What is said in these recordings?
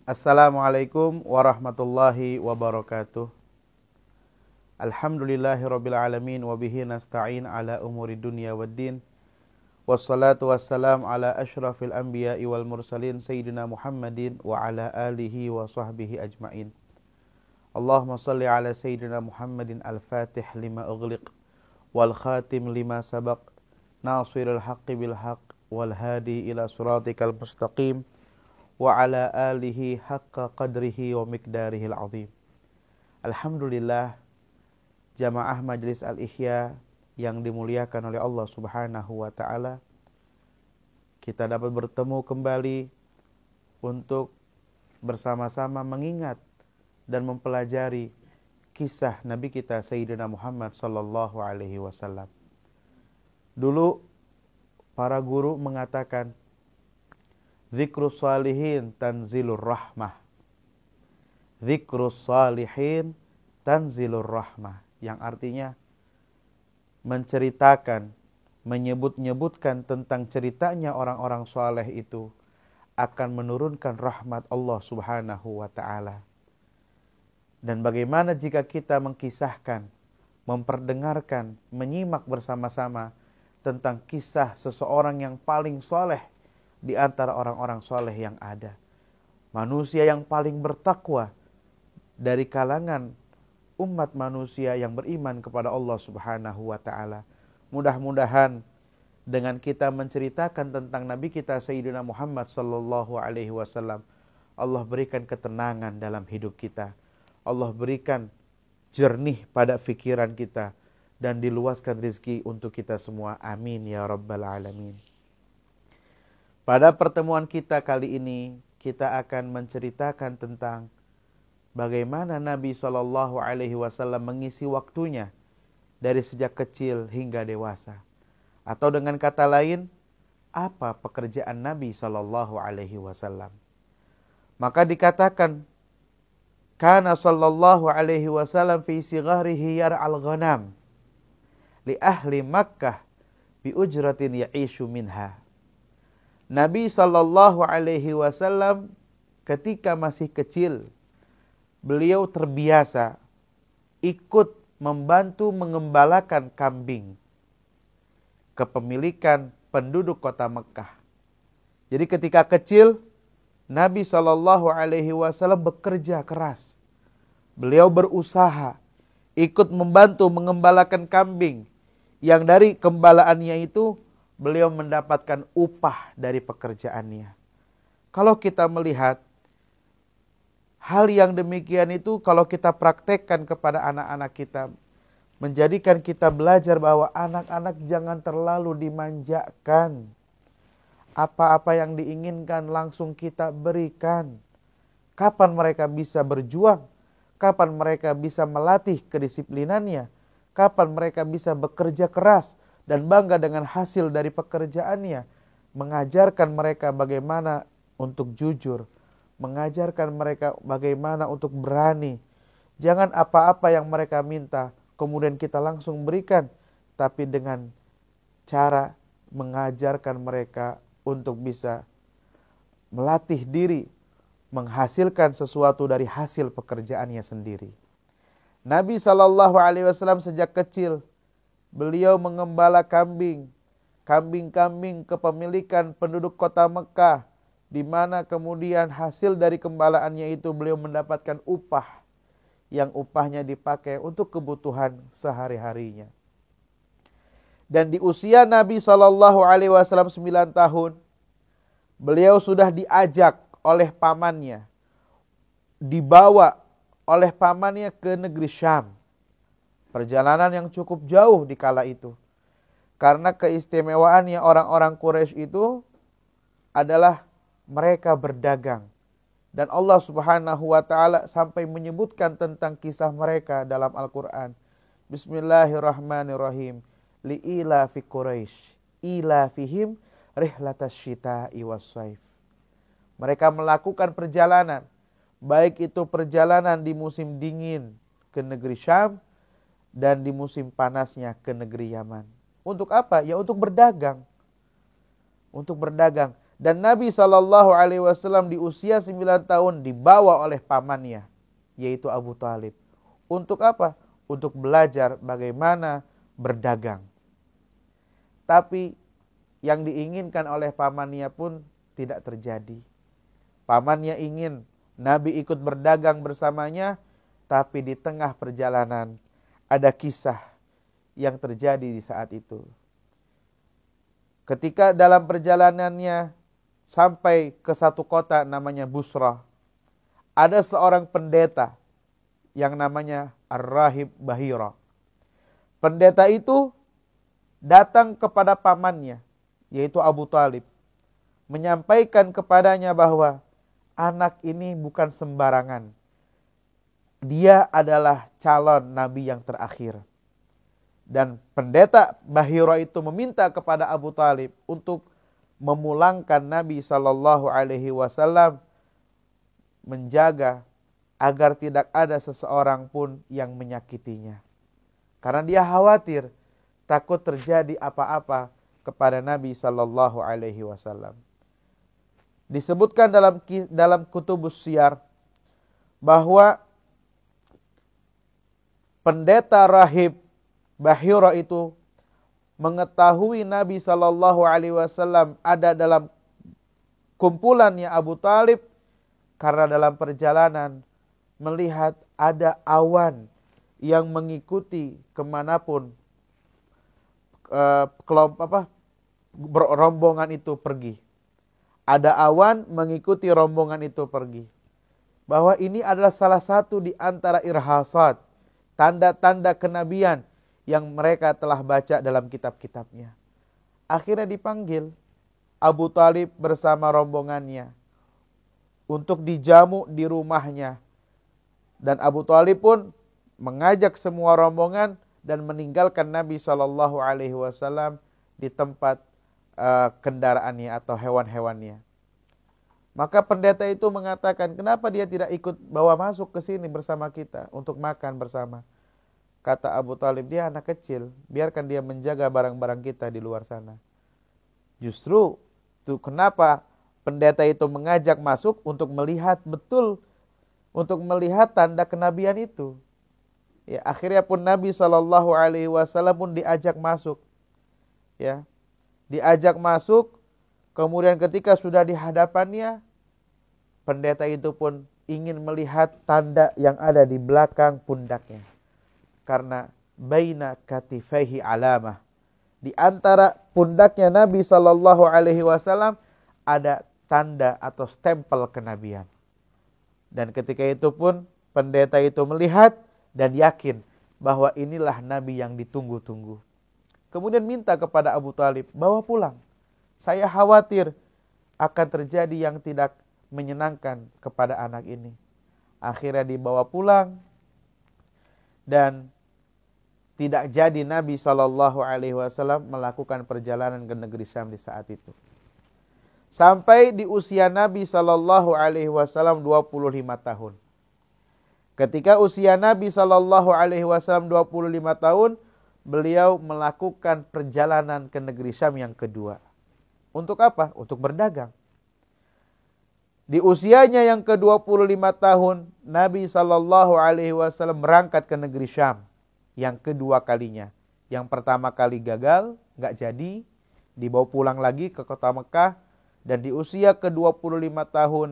Assalamualaikum warahmatullahi wabarakatuh. Alhamdulillahirabbil alamin wa bihi nasta'in ala umuri dunya waddin. Wassalatu wassalam ala asyrafil anbiya'i wal mursalin sayyidina Muhammadin wa ala alihi wa sahbihi ajmain. Allahumma salli ala sayyidina Muhammadin al-fatih lima ughliq wal khatim lima sabaq nasiril haqqi bil haqq wal hadi ila siratikal mustaqim wa ala alihi haqqa qadrihi wa miqdarihil azim. Alhamdulillah, jamaah Majelis Al-Ihya yang dimuliakan oleh Allah Subhanahu wa taala, kita dapat bertemu kembali untuk bersama-sama mengingat dan mempelajari kisah Nabi kita Sayyidina Muhammad sallallahu alaihi wasallam. Dulu para guru mengatakan Zikrus salihin tanzilur rahmah. Zikrus salihin tanzilur rahmah. Yang artinya menceritakan, menyebut-nyebutkan tentang ceritanya orang-orang saleh itu akan menurunkan rahmat Allah Subhanahu wa ta'ala. Dan bagaimana jika kita mengkisahkan, memperdengarkan, menyimak bersama-sama tentang kisah seseorang yang paling saleh di antara orang-orang soleh yang ada. Manusia yang paling bertakwa dari kalangan umat manusia yang beriman kepada Allah Subhanahu wa ta'ala. Mudah-mudahan dengan kita menceritakan tentang Nabi kita Sayyidina Muhammad sallallahu alaihi wasallam, Allah berikan ketenangan dalam hidup kita. Allah berikan jernih pada fikiran kita dan diluaskan rezeki untuk kita semua. Amin ya rabbal alamin. Pada pertemuan kita kali ini, kita akan menceritakan tentang bagaimana Nabi SAW mengisi waktunya dari sejak kecil hingga dewasa. Atau dengan kata lain, apa pekerjaan Nabi SAW? Maka dikatakan, Kana sallallahu alaihi wasallam fi sigharihi yar'al ghanam li ahli Makkah bi ujratin ya'ishu minha. Nabi sallallahu alaihi wasallam ketika masih kecil, beliau terbiasa ikut membantu mengembalakan kambing, kepemilikan penduduk kota Mekah. Jadi ketika kecil, Nabi sallallahu alaihi wasallam bekerja keras. Beliau berusaha ikut membantu mengembalakan kambing, yang dari gembalaannya itu beliau mendapatkan upah dari pekerjaannya. Kalau kita melihat hal yang demikian itu, kalau kita praktekkan kepada anak-anak kita, menjadikan kita belajar bahwa anak-anak jangan terlalu dimanjakan. Apa-apa yang diinginkan langsung kita berikan. Kapan mereka bisa berjuang? Kapan mereka bisa melatih kedisiplinannya? Kapan mereka bisa bekerja keras dan bangga dengan hasil dari pekerjaannya, mengajarkan mereka bagaimana untuk jujur, mengajarkan mereka bagaimana untuk berani. Jangan apa-apa yang mereka minta kemudian kita langsung berikan, tapi dengan cara mengajarkan mereka untuk bisa melatih diri, menghasilkan sesuatu dari hasil pekerjaannya sendiri. Nabi SAW sejak kecil beliau mengembala kambing kepemilikan penduduk kota Mekah, di mana kemudian hasil dari gembalaannya itu beliau mendapatkan upah, yang upahnya dipakai untuk kebutuhan sehari-harinya. Dan di usia Nabi SAW 9 tahun, beliau sudah diajak oleh pamannya, dibawa oleh pamannya ke negeri Syam. Perjalanan yang cukup jauh di kala itu. Karena keistimewaannya orang-orang Quraisy itu adalah mereka berdagang. Dan Allah Subhanahu wa ta'ala sampai menyebutkan tentang kisah mereka dalam Al-Quran. Bismillahirrahmanirrahim. Li'ila fi Quraisy, ila fihim rihlatas syita'i was-saif. Mereka melakukan perjalanan, baik itu perjalanan di musim dingin ke negeri Syam, dan di musim panasnya ke negeri Yaman. Untuk apa? Ya untuk berdagang. Untuk berdagang. Dan Nabi SAW di usia 9 tahun dibawa oleh pamannya, yaitu Abu Thalib. Untuk apa? Untuk belajar bagaimana berdagang. Tapi yang diinginkan oleh pamannya pun tidak terjadi. Pamannya ingin Nabi ikut berdagang bersamanya, tapi di tengah perjalanan ada kisah yang terjadi di saat itu. Ketika dalam perjalanannya sampai ke satu kota namanya Busra, ada seorang pendeta yang namanya Ar-Rahib Bahira. Pendeta itu datang kepada pamannya, yaitu Abu Thalib, menyampaikan kepadanya bahwa anak ini bukan sembarangan. Dia adalah calon nabi yang terakhir. Dan pendeta Bahira itu meminta kepada Abu Thalib untuk memulangkan Nabi SAW, menjaga agar tidak ada seseorang pun yang menyakitinya. Karena dia khawatir takut terjadi apa-apa kepada Nabi SAW. Disebutkan dalam Kutubus Siyar bahwa pendeta rahib Bahira itu mengetahui Nabi SAW ada dalam kumpulannya Abu Thalib, karena dalam perjalanan melihat ada awan yang mengikuti kemanapun rombongan itu pergi. Ada awan mengikuti rombongan itu pergi. Bahwa ini adalah salah satu di antara irhasat, tanda-tanda kenabian yang mereka telah baca dalam kitab-kitabnya. Akhirnya dipanggil Abu Thalib bersama rombongannya untuk dijamu di rumahnya. Dan Abu Thalib pun mengajak semua rombongan dan meninggalkan Nabi SAW di tempat kendaraannya atau hewan-hewannya. Maka pendeta itu mengatakan, kenapa dia tidak ikut bawa masuk ke sini bersama kita untuk makan bersama? Kata Abu Thalib, dia anak kecil, biarkan dia menjaga barang-barang kita di luar sana. Justru itu kenapa pendeta itu mengajak masuk untuk melihat betul, untuk melihat tanda kenabian itu. Ya, akhirnya pun Nabi SAW pun diajak masuk. Ya, diajak masuk. Kemudian ketika sudah di hadapannya, pendeta itu pun ingin melihat tanda yang ada di belakang pundaknya. Karena baina katifaihi alamah, di antara pundaknya Nabi SAW ada tanda atau stempel kenabian. Dan ketika itu pun pendeta itu melihat dan yakin bahwa inilah Nabi yang ditunggu-tunggu. Kemudian minta kepada Abu Thalib, bawa pulang. Saya khawatir akan terjadi yang tidak menyenangkan kepada anak ini. Akhirnya dibawa pulang dan tidak jadi Nabi SAW melakukan perjalanan ke negeri Syam di saat itu. Sampai di usia Nabi SAW 25 tahun. Ketika usia Nabi SAW 25 tahun, beliau melakukan perjalanan ke negeri Syam yang kedua. Untuk apa? Untuk berdagang. Di usianya yang ke-25 tahun, Nabi SAW berangkat ke negeri Syam yang kedua kalinya. Yang pertama kali gagal, gak jadi, dibawa pulang lagi ke kota Mekah. Dan di usia ke-25 tahun,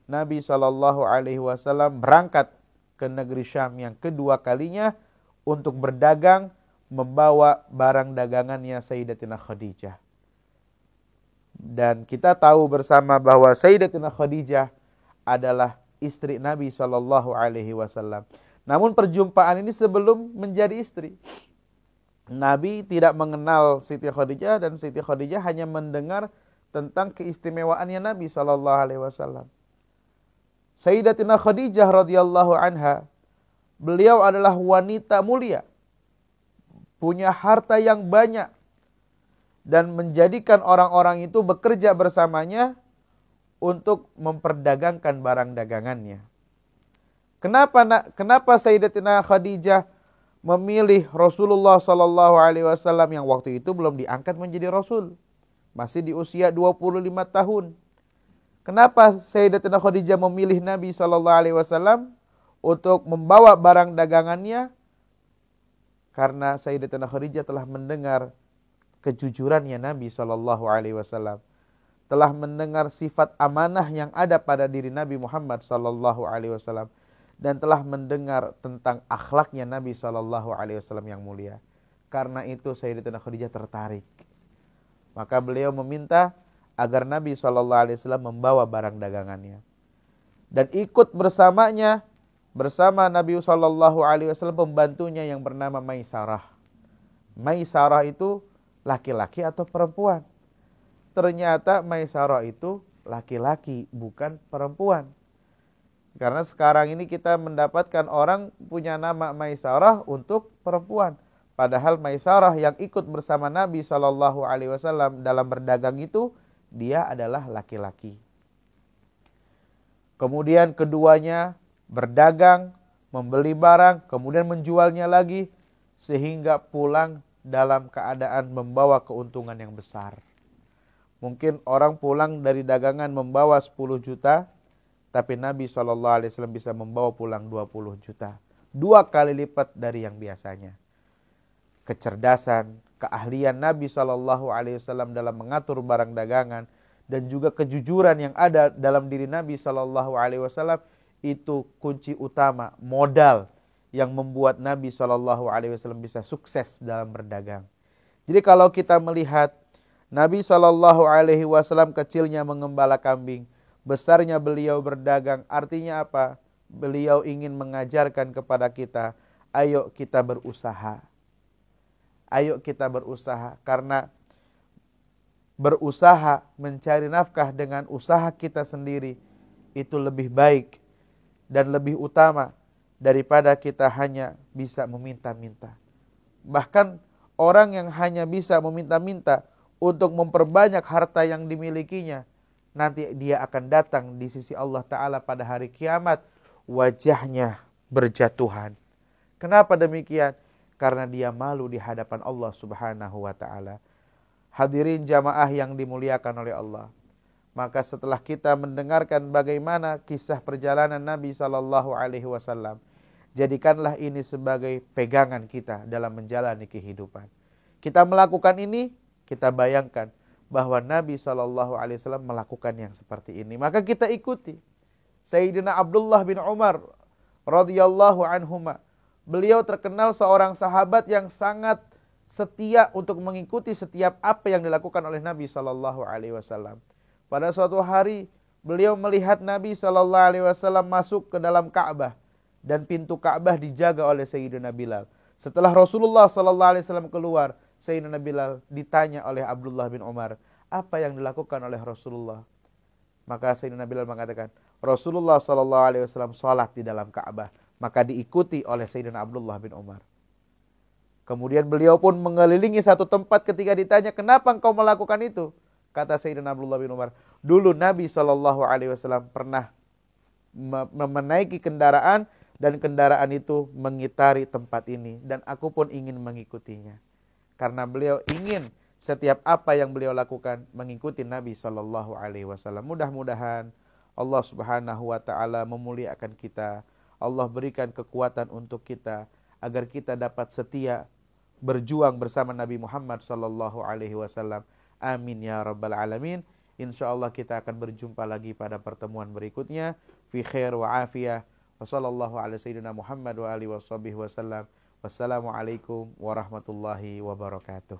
Nabi SAW berangkat ke negeri Syam yang kedua kalinya untuk berdagang, membawa barang dagangannya Sayyidatina Khadijah. Dan kita tahu bersama bahwa Sayyidatina Khadijah adalah istri Nabi SAW. Namun perjumpaan ini sebelum menjadi istri. Nabi tidak mengenal Siti Khadijah dan Siti Khadijah hanya mendengar tentang keistimewaannya Nabi SAW. Sayyidatina Khadijah radhiyallahu anha, beliau adalah wanita mulia, punya harta yang banyak, dan menjadikan orang-orang itu bekerja bersamanya untuk memperdagangkan barang dagangannya. Kenapa Sayyidatina Khadijah memilih Rasulullah sallallahu alaihi wasallam yang waktu itu belum diangkat menjadi rasul, masih di usia 25 tahun. Kenapa Sayyidatina Khadijah memilih Nabi sallallahu alaihi wasallam untuk membawa barang dagangannya? Karena Sayyidatina Khadijah telah mendengar kejujurannya Nabi sallallahu alaihi wasallam, telah mendengar sifat amanah yang ada pada diri Nabi Muhammad sallallahu alaihi wasallam, dan telah mendengar tentang akhlaknya Nabi sallallahu alaihi wasallam yang mulia. Karena itu Sayyidatina Khadijah tertarik. Maka beliau meminta agar Nabi SAW membawa barang dagangannya. Dan ikut bersamanya, bersama Nabi SAW pembantunya yang bernama Maisarah. Maisarah itu laki-laki atau perempuan? Ternyata Maisarah itu laki-laki, bukan perempuan. Karena sekarang ini kita mendapatkan orang punya nama Maisarah untuk perempuan. Padahal Maisarah yang ikut bersama Nabi SAW dalam berdagang itu, dia adalah laki-laki. Kemudian keduanya berdagang, membeli barang, kemudian menjualnya lagi, sehingga pulang dalam keadaan membawa keuntungan yang besar. Mungkin orang pulang dari dagangan membawa 10 juta, tapi Nabi SAW bisa membawa pulang 20 juta. 2 kali lipat dari yang biasanya. Kecerdasan, keahlian Nabi SAW dalam mengatur barang dagangan, dan juga kejujuran yang ada dalam diri Nabi SAW, itu kunci utama, modal yang membuat Nabi SAW bisa sukses dalam berdagang. Jadi kalau kita melihat Nabi SAW kecilnya mengembala kambing, besarnya beliau berdagang, artinya apa? Beliau ingin mengajarkan kepada kita, ayo kita berusaha. Ayo kita berusaha, karena berusaha mencari nafkah dengan usaha kita sendiri itu lebih baik dan lebih utama daripada kita hanya bisa meminta-minta. Bahkan orang yang hanya bisa meminta-minta untuk memperbanyak harta yang dimilikinya, nanti dia akan datang di sisi Allah Ta'ala pada hari kiamat, wajahnya berjatuhan. Kenapa demikian? Karena dia malu di hadapan Allah Subhanahu wa Ta'ala. Hadirin jamaah yang dimuliakan oleh Allah. Maka setelah kita mendengarkan bagaimana kisah perjalanan Nabi SAW, jadikanlah ini sebagai pegangan kita dalam menjalani kehidupan. Kita melakukan ini, kita bayangkan bahwa Nabi SAW melakukan yang seperti ini. Maka kita ikuti. Sayyidina Abdullah bin Umar radhiyallahu anhuma, beliau terkenal seorang sahabat yang sangat setia untuk mengikuti setiap apa yang dilakukan oleh Nabi SAW. Pada suatu hari beliau melihat Nabi SAW masuk ke dalam Ka'bah, dan pintu Ka'bah dijaga oleh Sayyidina Bilal. Setelah Rasulullah SAW keluar, Sayyidina Bilal ditanya oleh Abdullah bin Umar, apa yang dilakukan oleh Rasulullah? Maka Sayyidina Bilal mengatakan, Rasulullah SAW sholat di dalam Ka'bah. Maka diikuti oleh Sayyidina Abdullah bin Umar. Kemudian beliau pun mengelilingi satu tempat ketika ditanya, kenapa engkau melakukan itu? Kata Sayyidina Abdullah bin Umar, dulu Nabi SAW pernah menaiki kendaraan, dan kendaraan itu mengitari tempat ini, dan aku pun ingin mengikutinya. Karena beliau ingin setiap apa yang beliau lakukan mengikuti Nabi SAW. Mudah-mudahan Allah Subhanahu wa Ta'ala memuliakan kita. Allah berikan kekuatan untuk kita agar kita dapat setia berjuang bersama Nabi Muhammad SAW. Amin ya rabbal alamin. Insyaallah kita akan berjumpa lagi pada pertemuan berikutnya. Fi khair wa afiyah. Wa sallallahu ala sayyidina Muhammad wa alihi wa sahbihi wasallam. Wassalamualaikum warahmatullahi wabarakatuh.